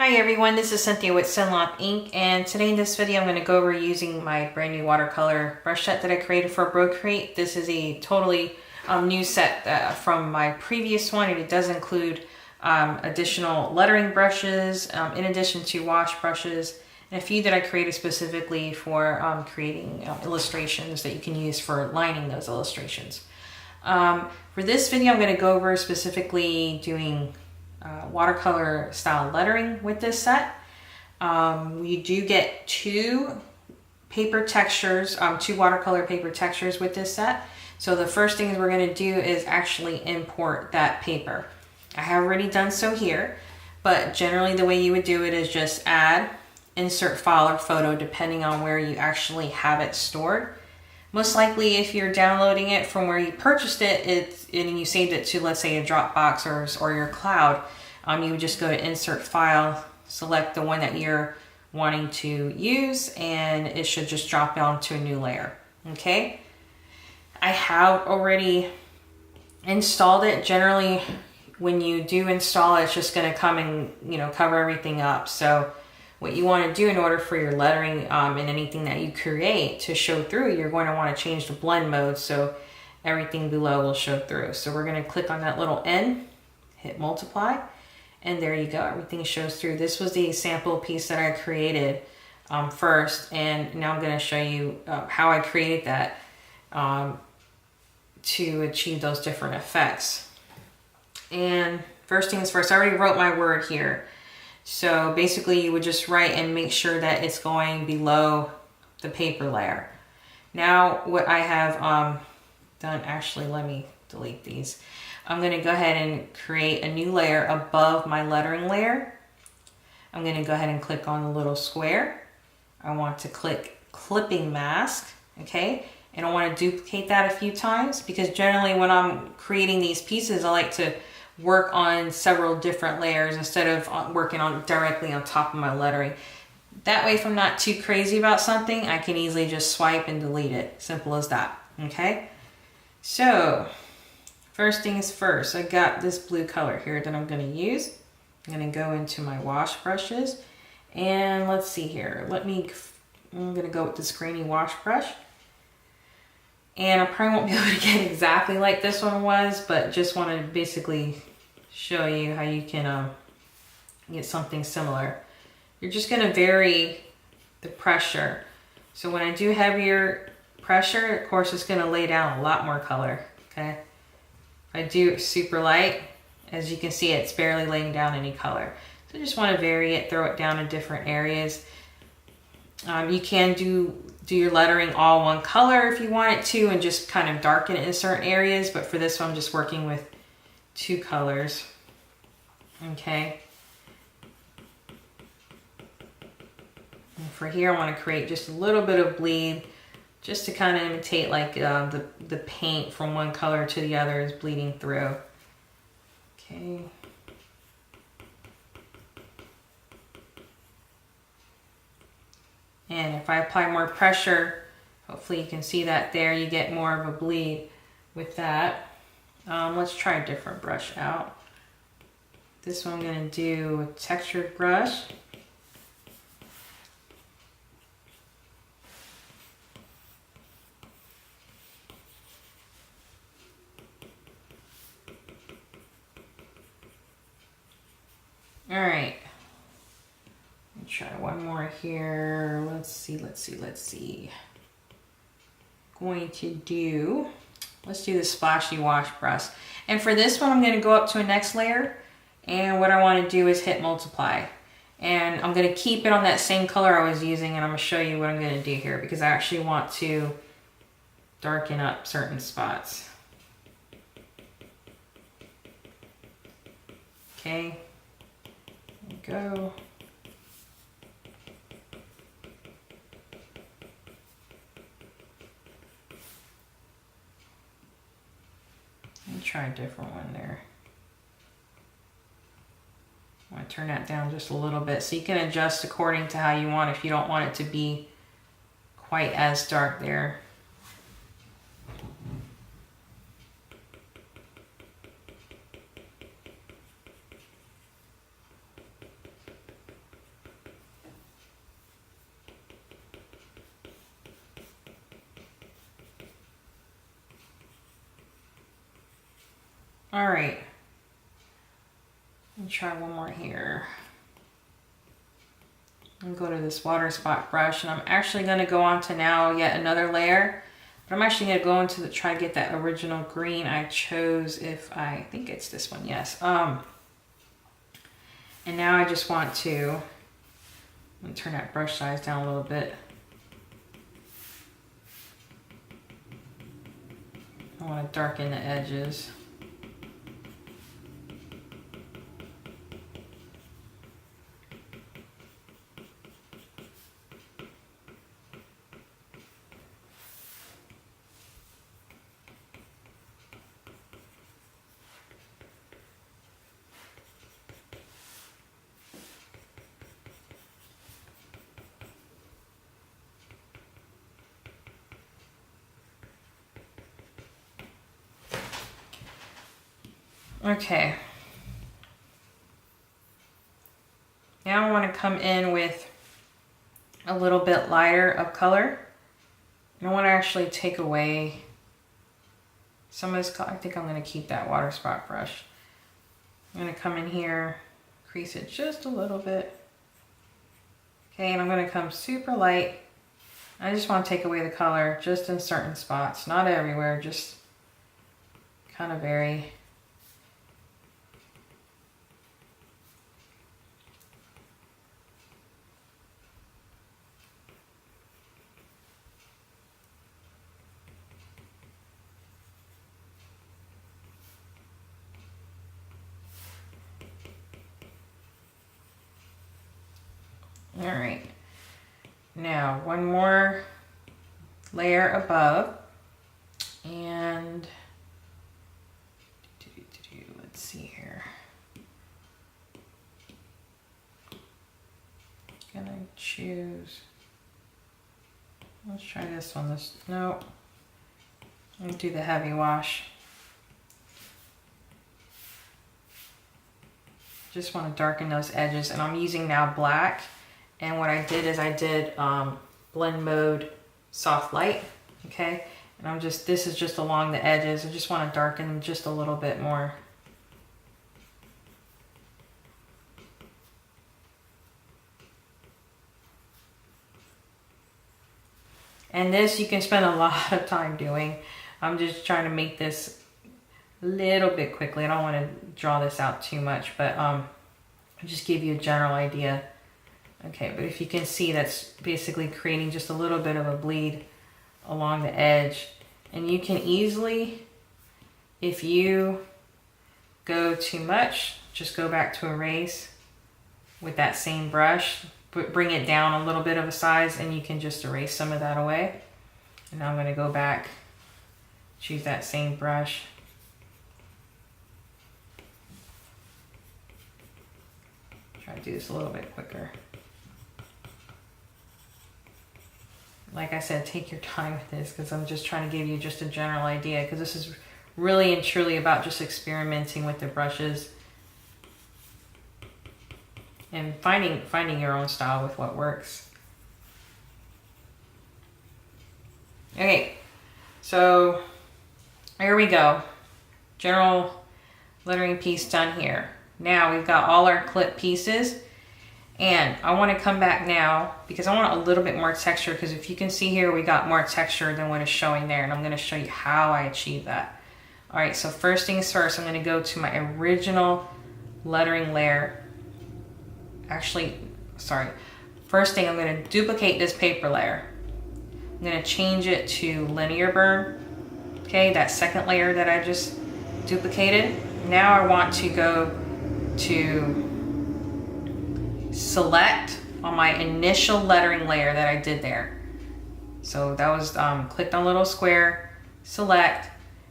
Hi everyone, this is Cynthia with Cynlop Ink, and today in this video I'm going to go over using my brand new watercolor brush set that I created for Procreate. This is a totally new set from my previous one, and it does include additional lettering brushes in addition to wash brushes, and a few that I created specifically for creating illustrations that you can use for lining those illustrations. For this video I'm going to go over specifically doing watercolor style lettering with this set. You do get two paper textures, two watercolor paper textures with this set. So the first thing we're going to do is actually import that paper. I have already done so here, but generally the way you would do it is just add, insert file or photo depending on where you actually have it stored. Most likely if you're downloading it from where you purchased it, and you saved it to, let's say, a Dropbox or your cloud, you would just go to insert file, select the one that you're wanting to use, and it should just drop down to a new layer. Okay, I have already installed it. Generally when you do install it, it's just going to come and cover everything up. So what you want to do in order for your lettering and anything that you create to show through, you're going to want to change the blend mode so everything below will show through. So we're going to click on that little N, hit multiply, and there you go, everything shows through. This was the sample piece that I created first, and now I'm going to show you how I created that to achieve those different effects. And first things first, I already wrote my word here. So basically you would just write and make sure that it's going below the paper layer. Now what I have done, actually let me delete these. I'm going to go ahead and create a new layer above my lettering layer. I'm going to go ahead and click on the little square. I want to click clipping mask, okay? And I want to duplicate that a few times because generally when I'm creating these pieces, I like to work on several different layers instead of working on directly on top of my lettering. That way, if I'm not too crazy about something, I can easily just swipe and delete it. Simple as that. Okay, so first things first, I got this blue color here that I'm going to use. I'm going to go into my wash brushes, and let's see here. I'm going to go with this grainy wash brush. And I probably won't be able to get exactly like this one was, but just want to basically show you how you can get something similar. You're just going to vary the pressure. So when I do heavier pressure, of course, it's going to lay down a lot more color. Okay. If I do super light, as you can see, it's barely laying down any color. So just want to vary it, throw it down in different areas. You can do your lettering all one color if you want it to, and just kind of darken it in certain areas. But for this one, I'm just working with two colors. Okay. And for here, I want to create just a little bit of bleed, just to kind of imitate like the paint from one color to the other is bleeding through. Okay. And if I apply more pressure, hopefully you can see that there, you get more of a bleed with that. Let's try a different brush out. This one I'm going to do a textured brush. All right. Try one more here. Let's see. Let's do the splashy wash brush. And for this one, I'm going to go up to a next layer. And what I want to do is hit multiply. And I'm going to keep it on that same color I was using. And I'm going to show you what I'm going to do here because I actually want to darken up certain spots. Okay. There we go. Try a different one there. I want to turn that down just a little bit so you can adjust according to how you want if you don't want it to be quite as dark there. All right. Let me try one more here. I'm going to go to this water spot brush, and I'm actually going to go on to now yet another layer. But I'm actually going to go into try to get that original green I chose. If I think it's this one, yes. And now I just want to, let me turn that brush size down a little bit. I want to darken the edges. Okay. Now I want to come in with a little bit lighter of color. And I want to actually take away some of this color. I think I'm going to keep that water spot brush. I'm going to come in here, crease it just a little bit. Okay, and I'm going to come super light. I just want to take away the color just in certain spots, not everywhere, just kind of very. All right, now one more layer above, and let's see here. Gonna choose, let's try this one. No, let me do the heavy wash. Just want to darken those edges, and I'm using now black. And what I did is I did blend mode soft light, okay? And this is just along the edges. I just want to darken them just a little bit more. And this you can spend a lot of time doing. I'm just trying to make this a little bit quickly. I don't want to draw this out too much, but I'll just give you a general idea. Okay, but if you can see, that's basically creating just a little bit of a bleed along the edge. And you can easily, if you go too much, just go back to erase with that same brush, bring it down a little bit of a size, and you can just erase some of that away. And now I'm going to go back, choose that same brush. Try to do this a little bit quicker. Like I said, take your time with this, because I'm just trying to give you just a general idea, because this is really and truly about just experimenting with the brushes and finding your own style with what works. Okay, so here we go. General lettering piece done here. Now we've got all our clip pieces. And I want to come back now because I want a little bit more texture, because if you can see here, we got more texture than what is showing there, and I'm going to show you how I achieve that. All right, so first things first, I'm going to go to my original lettering layer. Actually, sorry. First thing, I'm going to duplicate this paper layer. I'm going to change it to linear burn. Okay, that second layer that I just duplicated. Now I want to go to select on my initial lettering layer that I did there. So that was clicked on little square, select,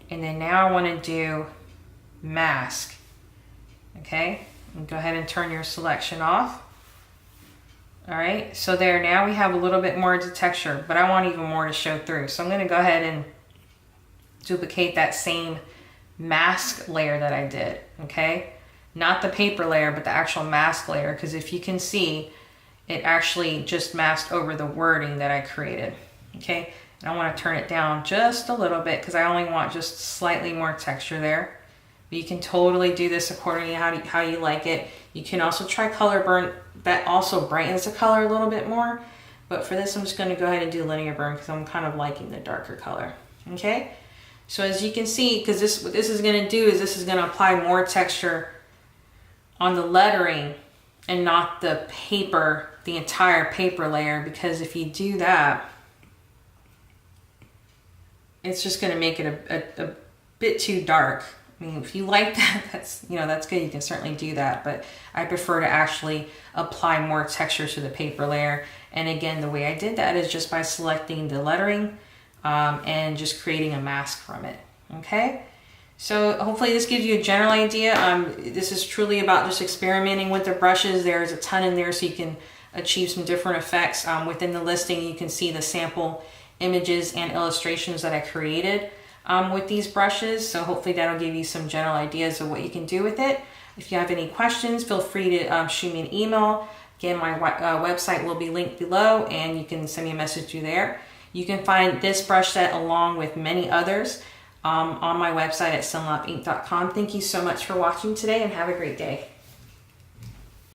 and then now I want to do mask. Okay, and go ahead and turn your selection off. All right, so there, now we have a little bit more of the texture, but I want even more to show through. So I'm going to go ahead and duplicate that same mask layer that I did. Okay, not the paper layer, but the actual mask layer, because if you can see, it actually just masked over the wording that I created. Okay, and I want to turn it down just a little bit because I only want just slightly more texture there. But you can totally do this according to how you like it. You can also try color burn. That also brightens the color a little bit more. But for this, I'm just going to go ahead and do linear burn because I'm kind of liking the darker color. Okay? So as you can see, because what this is going to do is this is going to apply more texture on the lettering and not the paper, the entire paper layer, because if you do that, it's just going to make it a bit too dark. I mean, if you like that, that's good. You can certainly do that, but I prefer to actually apply more texture to the paper layer. And again, the way I did that is just by selecting the lettering and just creating a mask from it. Okay, so hopefully this gives you a general idea. This is truly about just experimenting with the brushes. There's a ton in there, so you can achieve some different effects. Within the listing, you can see the sample images and illustrations that I created with these brushes. So hopefully that'll give you some general ideas of what you can do with it. If you have any questions, feel free to shoot me an email. Again, my website will be linked below, and you can send me a message through there. You can find this brush set along with many others on my website at cynlopink.com. Thank you so much for watching today, and have a great day.